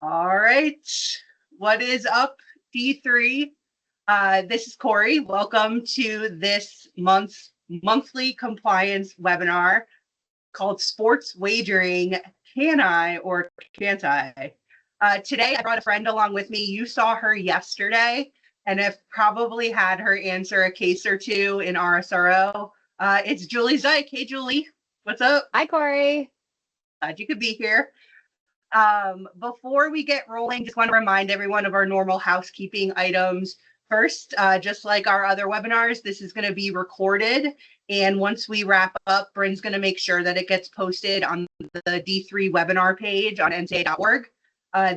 All right. What is up, D3? This is Corey. Welcome to this month's monthly compliance webinar called Sports Wagering. Can I or can't I? Today, I brought a friend along with me. You saw her yesterday and have probably had her answer a case or two in RSRO. It's Julie Zeich. Hey, Julie. What's up? Hi, Corey. Glad you could be here. Before we get rolling, just want to remind everyone of our normal housekeeping items. First, just like our other webinars, this is going to be recorded. And once we wrap up, Bryn's going to make sure that it gets posted on the D3 webinar page on ncaa.org.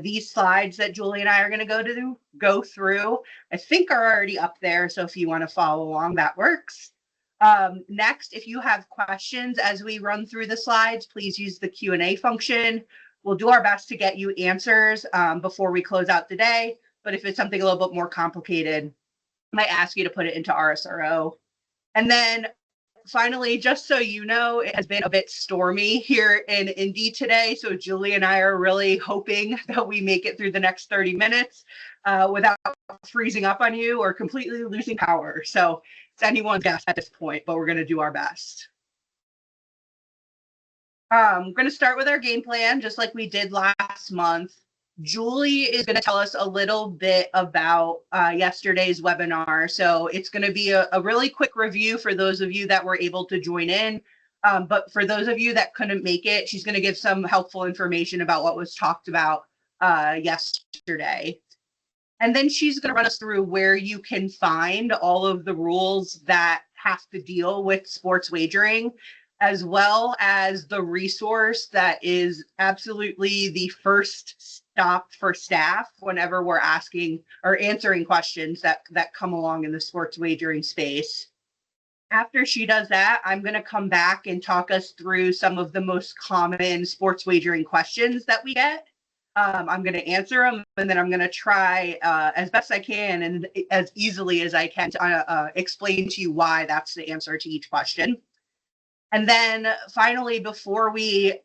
These slides that Julie and I are going to go through, I think are already up there. So if you want to follow along, that works. Next, if you have questions as we run through the slides, please use the Q&A function. We'll do our best to get you answers before we close out the day. But if it's something a little bit more complicated, I might ask you to put it into RSRO. And then finally, just so you know, it has been a bit stormy here in Indy today. So Julie and I are really hoping that we make it through the next 30 minutes without freezing up on you or completely losing power. So it's anyone's guess at this point, but we're going to do our best. I'm going to start with our game plan, just like we did last month. Julie is going to tell us a little bit about yesterday's webinar. So it's going to be a really quick review for those of you that were able to join in. But for those of you that couldn't make it, she's going to give some helpful information about what was talked about yesterday. And then she's going to run us through where you can find all of the rules that have to deal with sports wagering, as well as the resource that is absolutely the first stop for staff whenever we're asking or answering questions that come along in the sports wagering space. After she does that, I'm going to come back and talk us through some of the most common sports wagering questions that we get. I'm going to answer them, and then I'm going to try as best I can and as easily as I can to explain to you why that's the answer to each question. And then finally, before we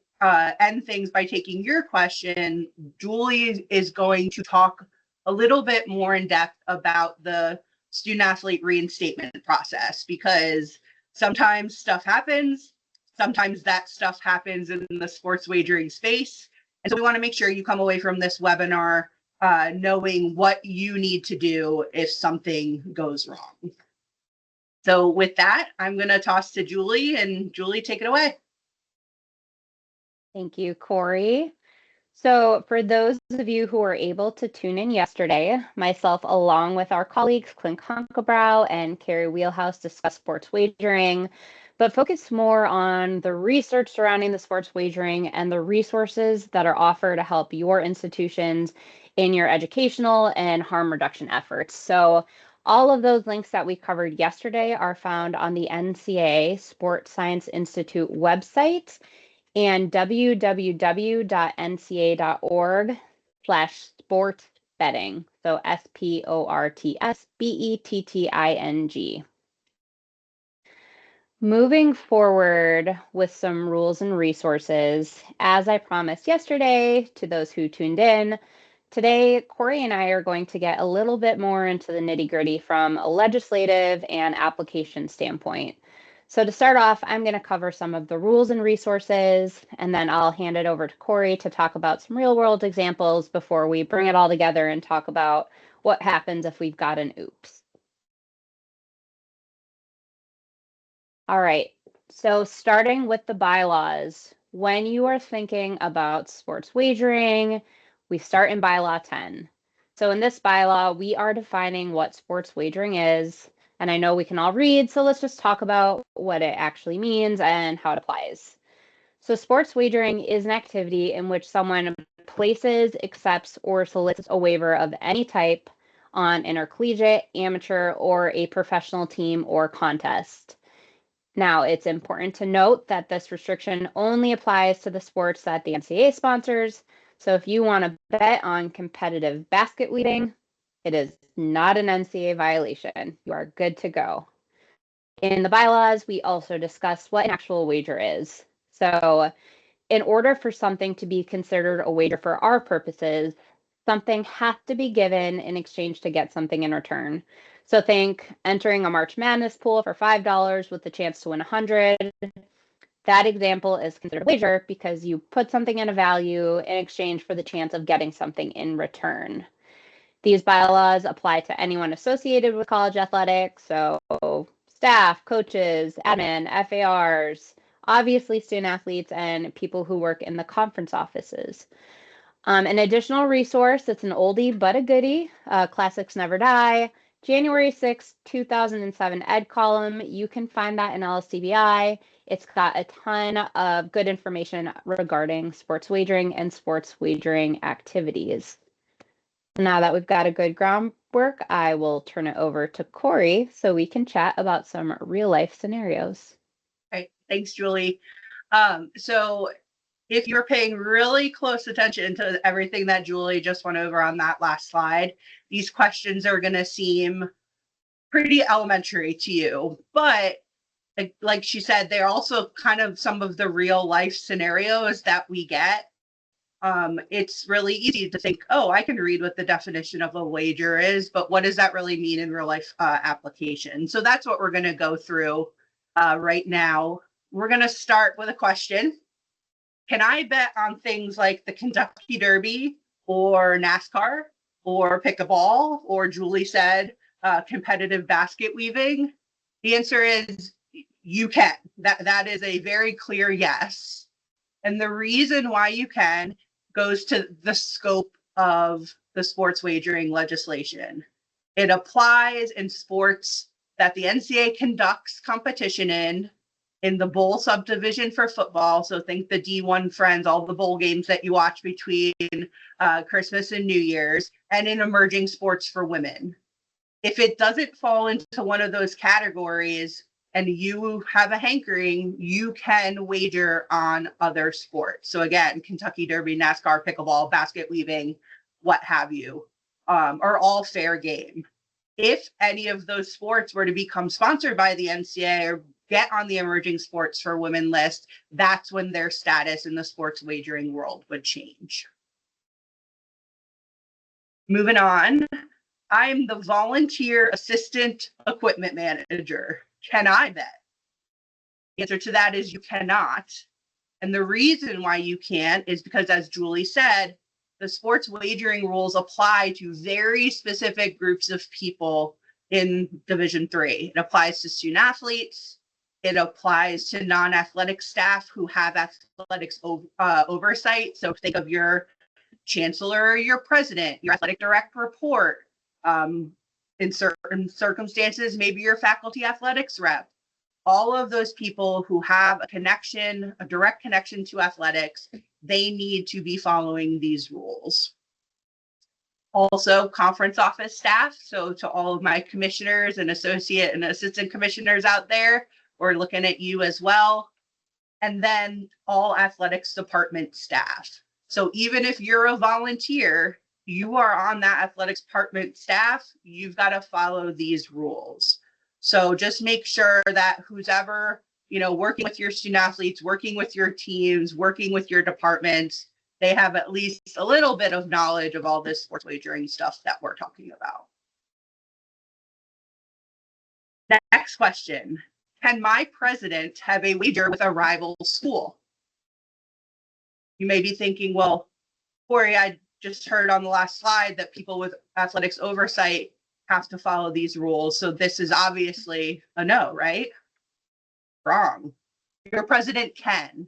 end things by taking your question, Julie is going to talk a little bit more in depth about the student athlete reinstatement process, because sometimes stuff happens. Sometimes that stuff happens in the sports wagering space. And so we want to make sure you come away from this webinar knowing what you need to do if something goes wrong. So with that, I'm going to toss to Julie, and Julie, take it away. Thank you, Corey. So for those of you who were able to tune in yesterday, myself along with our colleagues Clint Conkabrow and Carrie Wheelhouse discussed sports wagering, but focused more on the research surrounding the sports wagering and the resources that are offered to help your institutions in your educational and harm reduction efforts. So all of those links that we covered yesterday are found on the NCAA Sports Science Institute website and www.nca.org/sportsbetting. So sportsbetting. Moving forward with some rules and resources, as I promised yesterday to those who tuned in, today Corey and I are going to get a little bit more into the nitty-gritty from a legislative and application standpoint. So to start off, I'm going to cover some of the rules and resources, and then I'll hand it over to Corey to talk about some real-world examples before we bring it all together and talk about what happens if we've got an oops. All right, so starting with the bylaws, when you are thinking about sports wagering, we start in bylaw 10. So in this bylaw, we are defining what sports wagering is, and I know we can all read, so let's just talk about what it actually means and how it applies. So sports wagering is an activity in which someone places, accepts, or solicits a waiver of any type on intercollegiate, amateur, or a professional team or contest. Now, it's important to note that this restriction only applies to the sports that the NCAA sponsors. So if you want to bet on competitive basket weaving, it is not an NCAA violation. You are good to go. In the bylaws, we also discuss what an actual wager is. So in order for something to be considered a wager for our purposes, something has to be given in exchange to get something in return. So think entering a March Madness pool for $5 with the chance to win 100. That example is considered a wager because you put something in a value in exchange for the chance of getting something in return. These bylaws apply to anyone associated with college athletics, so staff, coaches, admin, FARs, obviously student athletes, and people who work in the conference offices. An additional resource that's an oldie but a goodie, Classics Never Die, January 6, 2007 Ed column. You can find that in LSCBI. It's got a ton of good information regarding sports wagering and sports wagering activities. Now that we've got a good groundwork, I will turn it over to Corey so we can chat about some real life scenarios. Okay, thanks, Julie. So if you're paying really close attention to everything that Julie just went over on that last slide, these questions are going to seem pretty elementary to you, but like she said, they're also kind of some of the real life scenarios that we get. It's really easy to think, oh, I can read what the definition of a wager is, but what does that really mean in real life application? So that's what we're going to go through right now. We're going to start with a question. Can I bet on things like the Kentucky Derby or NASCAR or pickleball or Julie said competitive basket weaving? The answer is you can. That is a very clear yes. And the reason why you can goes to the scope of the sports wagering legislation. It applies in sports that the NCAA conducts competition in the bowl subdivision for football. So think the D1 Friends, all the bowl games that you watch between Christmas and New Year's, and in emerging sports for women. If it doesn't fall into one of those categories, and you have a hankering, you can wager on other sports. So again, Kentucky Derby, NASCAR, pickleball, basket weaving, what have you, are all fair game. If any of those sports were to become sponsored by the NCAA or get on the emerging sports for women list, that's when their status in the sports wagering world would change. Moving on, I'm the volunteer assistant equipment manager. Can I bet? The answer to that is you cannot. And the reason why you can't is because, as Julie said, the sports wagering rules apply to very specific groups of people in Division III. It applies to student athletes. It applies to non-athletic staff who have athletics oversight. So think of your chancellor or your president, your athletic direct report. In certain circumstances, maybe your faculty athletics rep. All of those people who have a connection, a direct connection to athletics, they need to be following these rules. Also, conference office staff. So to all of my commissioners and associate and assistant commissioners out there, we're looking at you as well. And then all athletics department staff. So even if you're a volunteer, you are on that athletics department staff, you've got to follow these rules. So just make sure that who's ever, working with your student athletes, working with your teams, working with your departments, they have at least a little bit of knowledge of all this sports wagering stuff that we're talking about. Next question. Can my president have a wager with a rival school? You may be thinking, well, Corey, I just heard on the last slide that people with athletics oversight have to follow these rules. So this is obviously a no, right? Wrong. Your president can.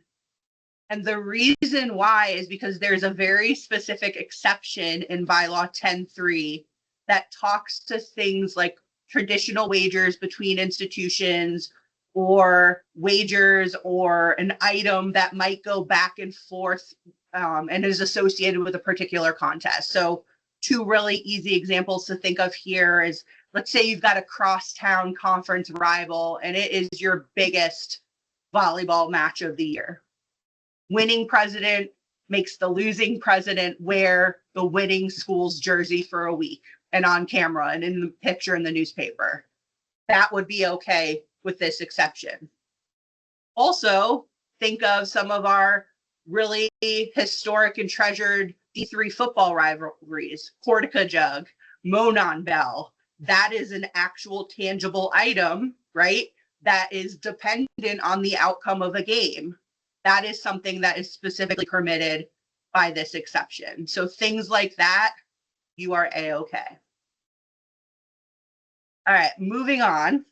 And the reason why is because there's a very specific exception in bylaw 10.3 that talks to things like traditional wagers between institutions or wagers or an item that might go back and forth and is associated with a particular contest. So two really easy examples to think of here is, let's say you've got a crosstown conference rival and it is your biggest volleyball match of the year. Winning president makes the losing president wear the winning school's jersey for a week and on camera and in the picture in the newspaper. That would be okay with this exception. Also, think of some of our really historic and treasured D3 football rivalries, Cortica Jug, Monon Bell. That is an actual tangible item, right? That is dependent on the outcome of a game. That is something that is specifically permitted by this exception. So things like that, you are A-okay. All right, moving on.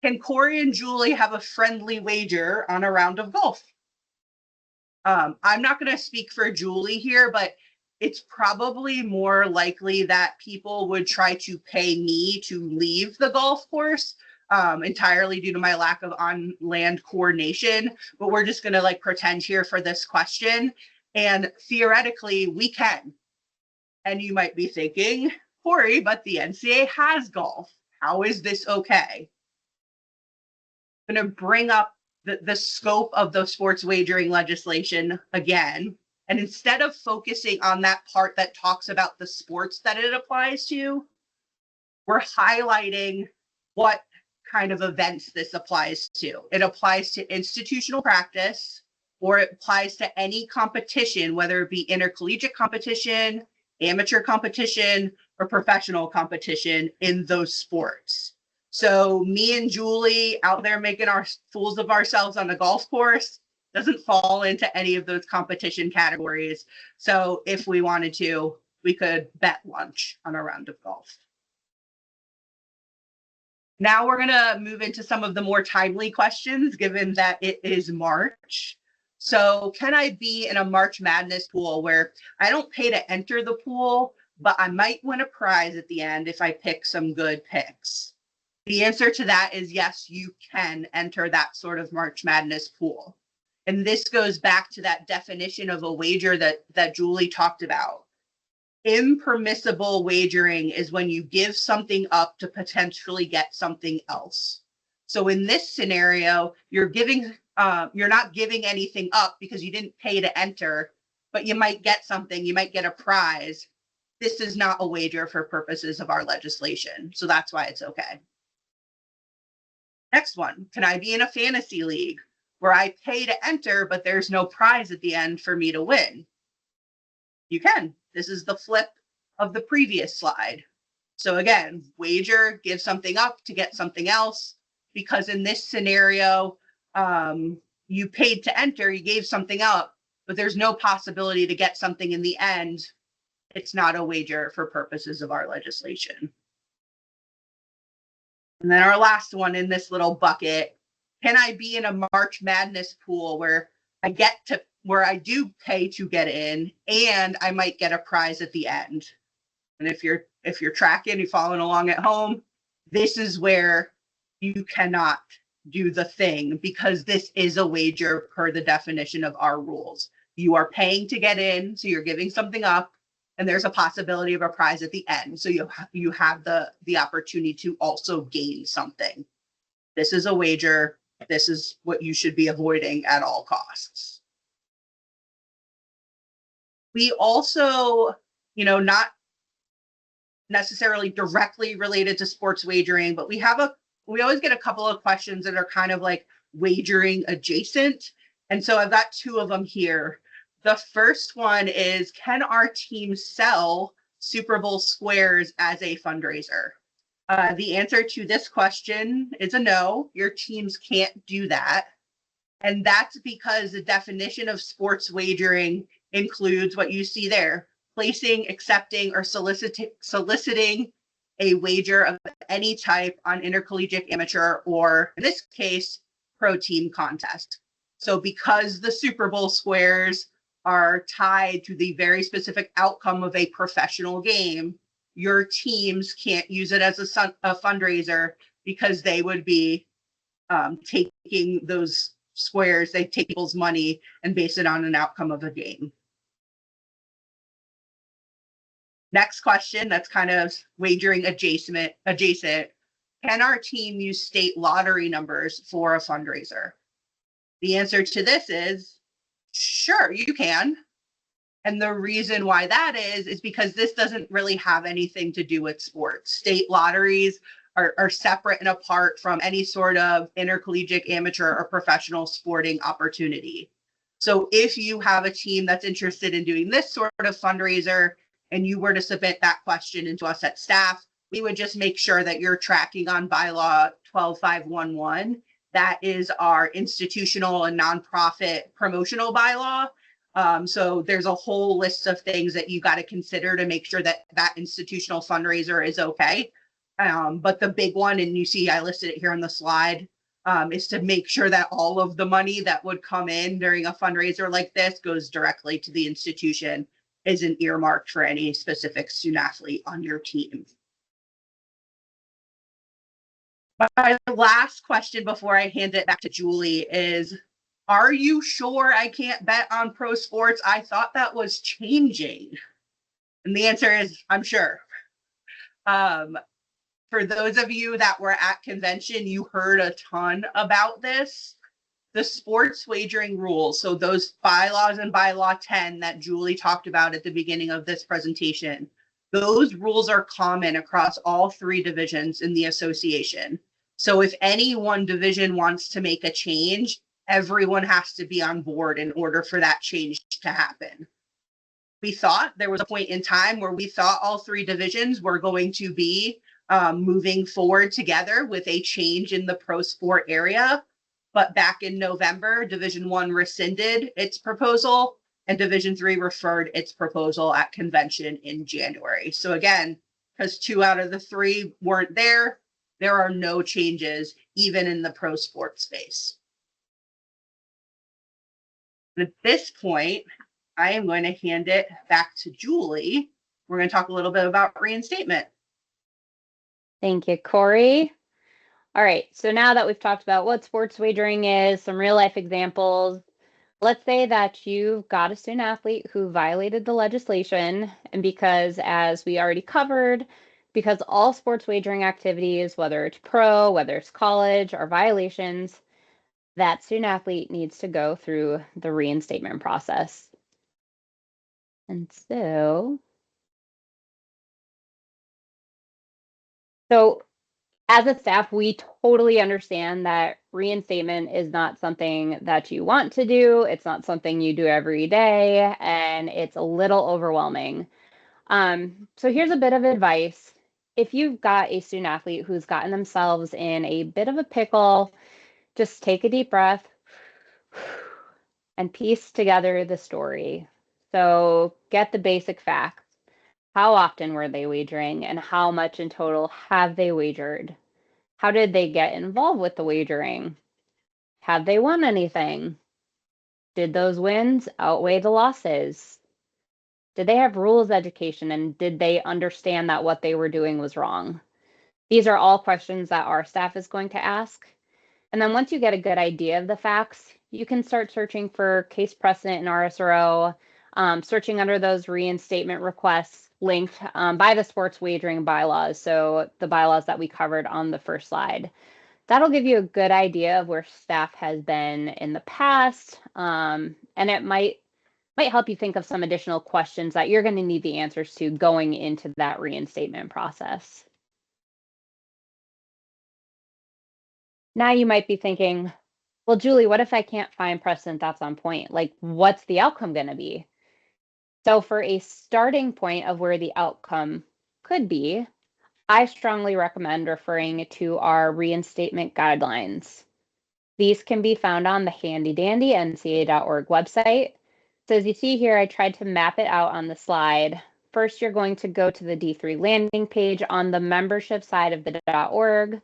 Can Corey and Julie have a friendly wager on a round of golf? I'm not going to speak for Julie here, but it's probably more likely that people would try to pay me to leave the golf course entirely due to my lack of on-land coordination. But we're just going to like pretend here for this question. And theoretically, we can. And you might be thinking, Corey, but the NCAA has golf. How is this okay? I'm going to bring up the scope of the sports wagering legislation again. And instead of focusing on that part that talks about the sports that it applies to, we're highlighting what kind of events this applies to. It applies to institutional practice, or it applies to any competition, whether it be intercollegiate competition, amateur competition, or professional competition in those sports. So me and Julie out there making our fools of ourselves on the golf course doesn't fall into any of those competition categories. So if we wanted to, we could bet lunch on a round of golf. Now we're going to move into some of the more timely questions, given that it is March. So can I be in a March Madness pool where I don't pay to enter the pool, but I might win a prize at the end if I pick some good picks? The answer to that is yes, you can enter that sort of March Madness pool. And this goes back to that definition of a wager that Julie talked about. Impermissible wagering is when you give something up to potentially get something else. So in this scenario, you're not giving anything up because you didn't pay to enter, but you might get something, you might get a prize. This is not a wager for purposes of our legislation. So that's why it's okay. Next one, can I be in a fantasy league where I pay to enter, but there's no prize at the end for me to win? You can. This is the flip of the previous slide. So again, wager, give something up to get something else, because in this scenario, you paid to enter, you gave something up, but there's no possibility to get something in the end. It's not a wager for purposes of our legislation. And then our last one in this little bucket, can I be in a March Madness pool where I do pay to get in and I might get a prize at the end? And if you're tracking, you're following along at home, this is where you cannot do the thing, because this is a wager per the definition of our rules. You are paying to get in, so you're giving something up, and there's a possibility of a prize at the end. So you have the opportunity to also gain something. This is a wager. This is what you should be avoiding at all costs. We also, not necessarily directly related to sports wagering, but we always get a couple of questions that are kind of like wagering adjacent. And so I've got two of them here. The first one is, can our team sell Super Bowl squares as a fundraiser? The answer to this question is a no. Your teams can't do that. And that's because the definition of sports wagering includes what you see there: placing, accepting, or soliciting a wager of any type on intercollegiate, amateur, or in this case, pro team contest. So because the Super Bowl squares are tied to the very specific outcome of a professional game, your teams can't use it as a fundraiser, because they would be taking those squares, they take people's money and base it on an outcome of a game. Next question, that's kind of wagering adjacent. Can our team use state lottery numbers for a fundraiser? The answer to this is sure, you can. And the reason why that is because this doesn't really have anything to do with sports. State lotteries are separate and apart from any sort of intercollegiate, amateur, or professional sporting opportunity. So if you have a team that's interested in doing this sort of fundraiser and you were to submit that question into us at staff, we would just make sure that you're tracking on bylaw 12511. That is our institutional and nonprofit promotional bylaw. So there's a whole list of things that you got to consider to make sure that that institutional fundraiser is okay. But the big one, and you see I listed it here on the slide, is to make sure that all of the money that would come in during a fundraiser like this goes directly to the institution, isn't earmarked for any specific student athlete on your team. My last question before I hand it back to Julie is, are you sure I can't bet on pro sports? I thought that was changing. And the answer is, I'm sure. For those of you that were at convention, you heard a ton about this. The sports wagering rules, so those bylaws and bylaw 10 that Julie talked about at the beginning of this presentation, those rules are common across all three divisions in the association. So if any one division wants to make a change, everyone has to be on board in order for that change to happen. We thought there was a point in time where we thought all three divisions were going to be moving forward together with a change in the pro sport area. But back in November, Division One rescinded its proposal and Division Three referred its proposal at convention in January. So again, because 2 out of the 3 weren't there, there are no changes even in the pro sport space. At this point, I am going to hand it back to Julie. We're going to talk a little bit about reinstatement. Thank you, Corey. All right, so now that we've talked about what sports wagering is, some real life examples, let's say that you've got a student athlete who violated the legislation, and because, as we already covered, because all sports wagering activities, whether it's pro, whether it's college, are violations, that student athlete needs to go through the reinstatement process. And so as a staff, we totally understand that reinstatement is not something that you want to do. It's not something you do every day, and it's a little overwhelming. So here's a bit of advice. If you've got a student athlete who's gotten themselves in a bit of a pickle, just take a deep breath and piece together the story. So get the basic facts. How often were they wagering, and how much in total have they wagered? How did they get involved with the wagering? Have they won anything? Did those wins outweigh the losses? Did they have rules education, and did they understand that what they were doing was wrong? These are all questions that our staff is going to ask. And then once you get a good idea of the facts, you can start searching for case precedent in RSRO, searching under those reinstatement requests linked by the sports wagering bylaws, so the bylaws that we covered on the first slide. That'll give you a good idea of where staff has been in the past, and it might help you think of some additional questions that you're going to need the answers to going into that reinstatement process. Now you might be thinking, well, Julie, what if I can't find precedent that's on point? Like, what's the outcome going to be? So for a starting point of where the outcome could be, I strongly recommend referring to our reinstatement guidelines. These can be found on the handy dandy NCA.org website. So as you see here, I tried to map it out on the slide. First, you're going to go to the D3 landing page on the membership side of the .org.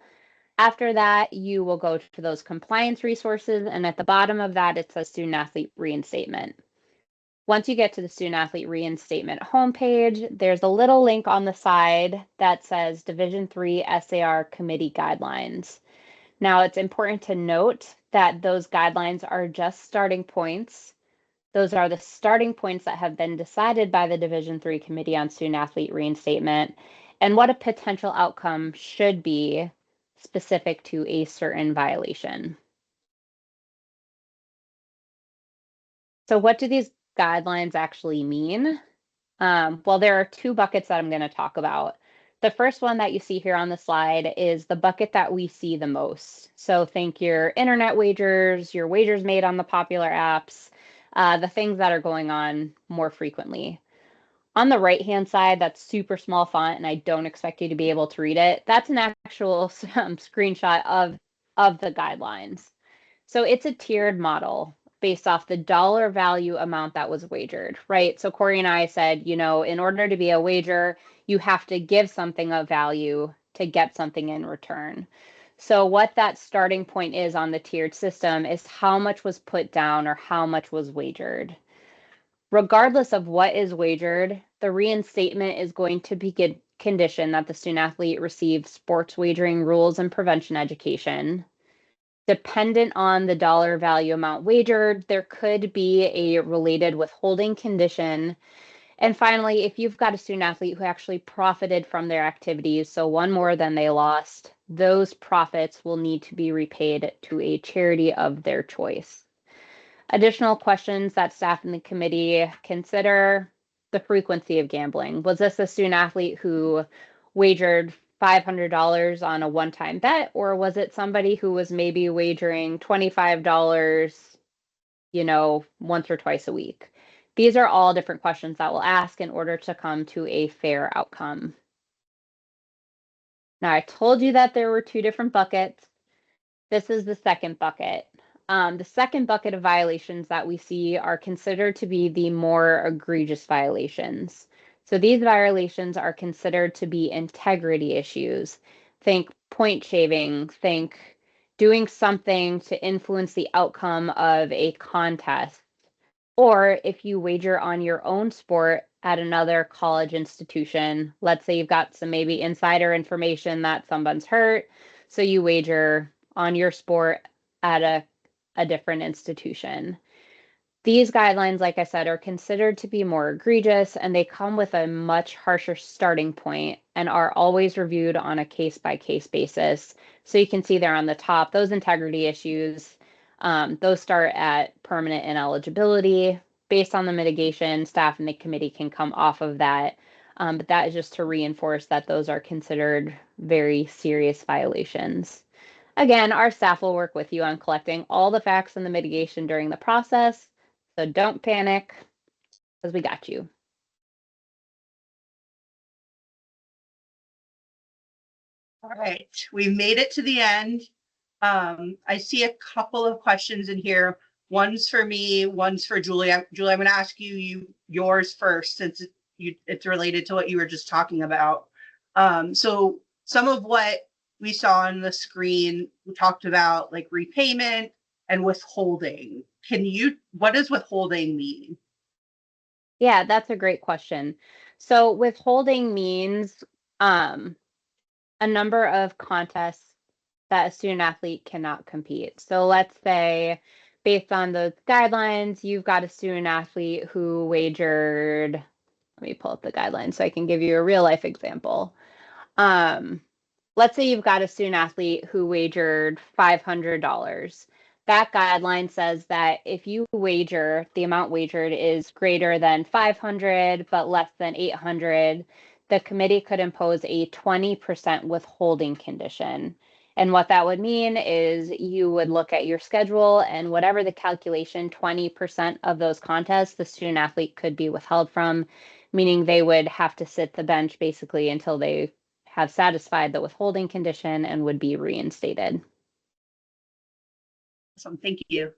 After that, you will go to those compliance resources, and at the bottom of that, it says Student Athlete Reinstatement. Once you get to the Student Athlete Reinstatement homepage, there's a little link on the side that says Division III SAR Committee Guidelines. Now, it's important to note that those guidelines are just starting points. Those are the starting points that have been decided by the Division III Committee on Student Athlete Reinstatement and what a potential outcome should be specific to a certain violation. So what do these guidelines actually mean? Well, there are 2 buckets that I'm going to talk about. The first one that you see here on the slide is the bucket that we see the most. So think your internet wagers, your wagers made on the popular apps, the things that are going on more frequently. On the right-hand side, that's super small font, and I don't expect you to be able to read it. That's an actual screenshot of the guidelines. So it's a tiered model based off the dollar value amount that was wagered, right? So Corey and I said, you know, in order to be a wager, you have to give something of value to get something in return. So what that starting point is on the tiered system is how much was put down or how much was wagered. Regardless of what is wagered, the reinstatement is going to be conditioned that the student athlete receive sports wagering rules and prevention education. Dependent on the dollar value amount wagered, there could be a related withholding condition. And finally, if you've got a student athlete who actually profited from their activities, so one more than they lost, those profits will need to be repaid to a charity of their choice. Additional questions that staff and the committee consider: the frequency of gambling. Was this a student athlete who wagered $500 on a one-time bet, or was it somebody who was maybe wagering $25, you know, once or twice a week? These are all different questions that we'll ask in order to come to a fair outcome. Now, I told you that there were two different buckets. This is the second bucket. The second bucket of violations that we see are considered to be the more egregious violations. So these violations are considered to be integrity issues. Think point shaving, think doing something to influence the outcome of a contest. Or if you wager on your own sport at another college institution, let's say you've got some maybe insider information that someone's hurt, so you wager on your sport at a different institution. These guidelines, like I said, are considered to be more egregious, and they come with a much harsher starting point and are always reviewed on a case-by-case basis. So you can see there on the top, those integrity issues, those start at permanent ineligibility. Based on the mitigation, staff and the committee can come off of that. But that is just to reinforce that those are considered very serious violations. Again, our staff will work with you on collecting all the facts and the mitigation during the process. So don't panic, because we got you. All right, we've made it to the end. I see a couple of questions in here. One's for me, one's for Julie. Julie, I'm going to ask you yours first, since it's related to what you were just talking about. So some of what we saw on the screen, we talked about like repayment and withholding. What does withholding mean? Yeah, that's a great question. So withholding means a number of contests that a student athlete cannot compete. So let's say, based on those guidelines, you've got a student athlete who wagered, let me pull up the guidelines so I can give you a real life example. Let's say you've got a student athlete who wagered $500. That guideline says that if you wager, the amount wagered is greater than 500 but less than 800, the committee could impose a 20% withholding condition. And what that would mean is you would look at your schedule, and whatever the calculation, 20% of those contests the student athlete could be withheld from, meaning they would have to sit the bench basically until they have satisfied the withholding condition and would be reinstated. Awesome, thank you.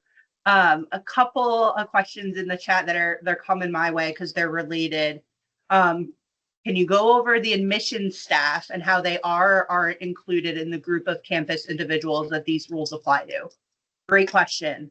A couple of questions in the chat they're coming my way because they're related. Can you go over the admissions staff and how they are or aren't included in the group of campus individuals that these rules apply to? Great question.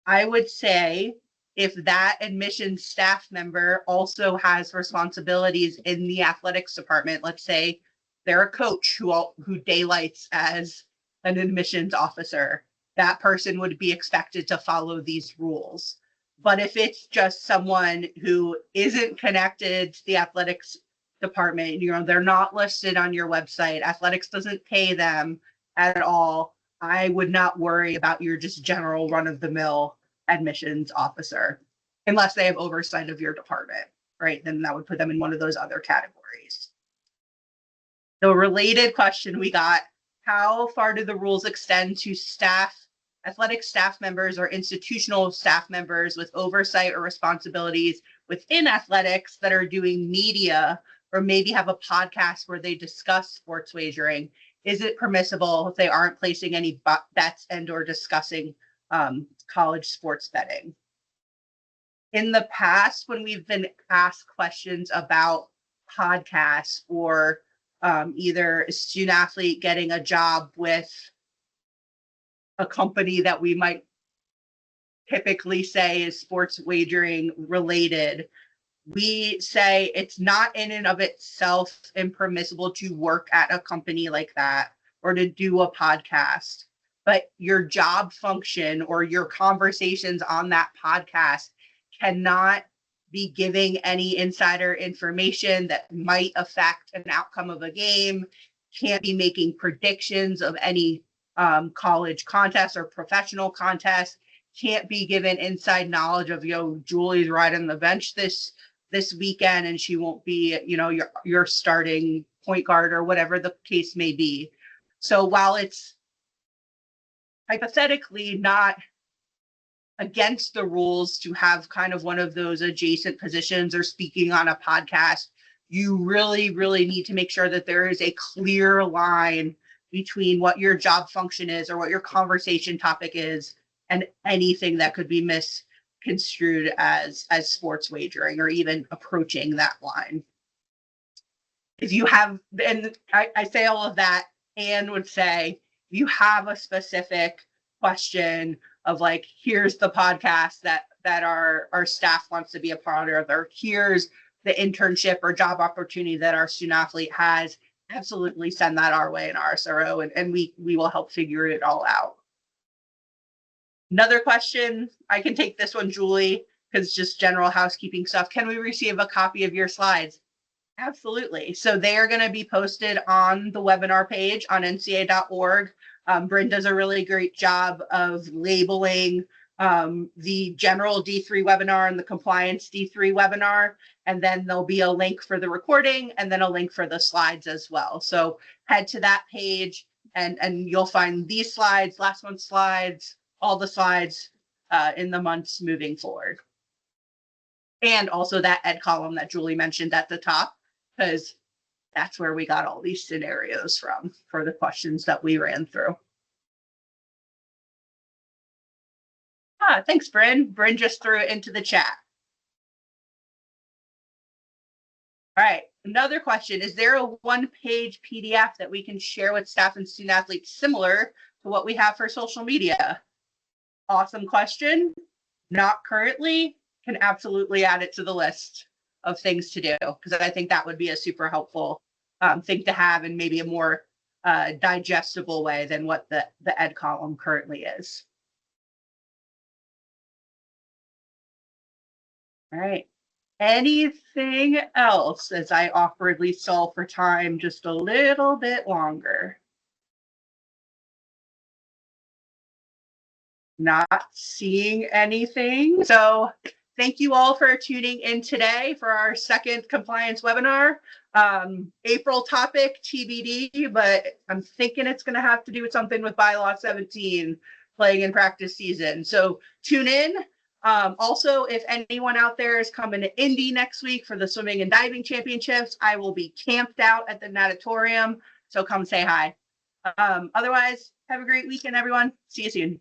I would say if that admissions staff member also has responsibilities in the athletics department, let's say they're a coach who daylights as an admissions officer, that person would be expected to follow these rules. But if it's just someone who isn't connected to the athletics department, you know, they're not listed on your website, athletics doesn't pay them at all, I would not worry about your just general run-of-the-mill admissions officer unless they have oversight of your department, right? Then that would put them in one of those other categories. The related question we got: how far do the rules extend to staff athletic staff members or institutional staff members with oversight or responsibilities within athletics that are doing media or maybe have a podcast where they discuss sports wagering, is it permissible if they aren't placing any bets and or discussing college sports betting? In the past, when we've been asked questions about podcasts or either a student athlete getting a job with a company that we might typically say is sports wagering related, we say it's not in and of itself impermissible to work at a company like that or to do a podcast, but your job function or your conversations on that podcast cannot be giving any insider information that might affect an outcome of a game, can't be making predictions of any college contest or professional contest, can't be given inside knowledge of, Julie's riding the bench this weekend and she won't be, your starting point guard or whatever the case may be. So while it's hypothetically not against the rules to have kind of one of those adjacent positions or speaking on a podcast, you really, really need to make sure that there is a clear line between what your job function is or what your conversation topic is and anything that could be misconstrued as sports wagering or even approaching that line. If you have, and I say all of that, Anne would say, if you have a specific question of like, here's the podcast that our staff wants to be a part of, or here's the internship or job opportunity that our student athlete has, absolutely send that our way in RSRO, and we will help figure it all out. Another question, I can take this one, Julie, because it's just general housekeeping stuff. Can we receive a copy of your slides? Absolutely. So they are going to be posted on the webinar page on nca.org. Bryn does a really great job of labeling the general D3 webinar and the compliance D3 webinar. And then there'll be a link for the recording and then a link for the slides as well. So head to that page and you'll find these slides, last month's slides, all the slides in the months moving forward. And also that ed column that Julie mentioned at the top, because that's where we got all these scenarios from for the questions that we ran through. Thanks, Bryn. Bryn just threw it into the chat. All right, another question. Is there a one-page PDF that we can share with staff and student athletes similar to what we have for social media? Awesome question. Not currently. Can absolutely add it to the list of things to do, because I think that would be a super helpful thing to have in maybe a more digestible way than what the ed column currently is. All right. Anything else as I awkwardly stall for time just a little bit longer? Not seeing anything. So thank you all for tuning in today for our second compliance webinar. April topic TBD, but I'm thinking it's going to have to do with something with bylaw 17 playing in practice season. So tune in. Also, if anyone out there is coming to Indy next week for the swimming and diving championships, I will be camped out at the natatorium. So come say hi. Otherwise, have a great weekend, everyone. See you soon.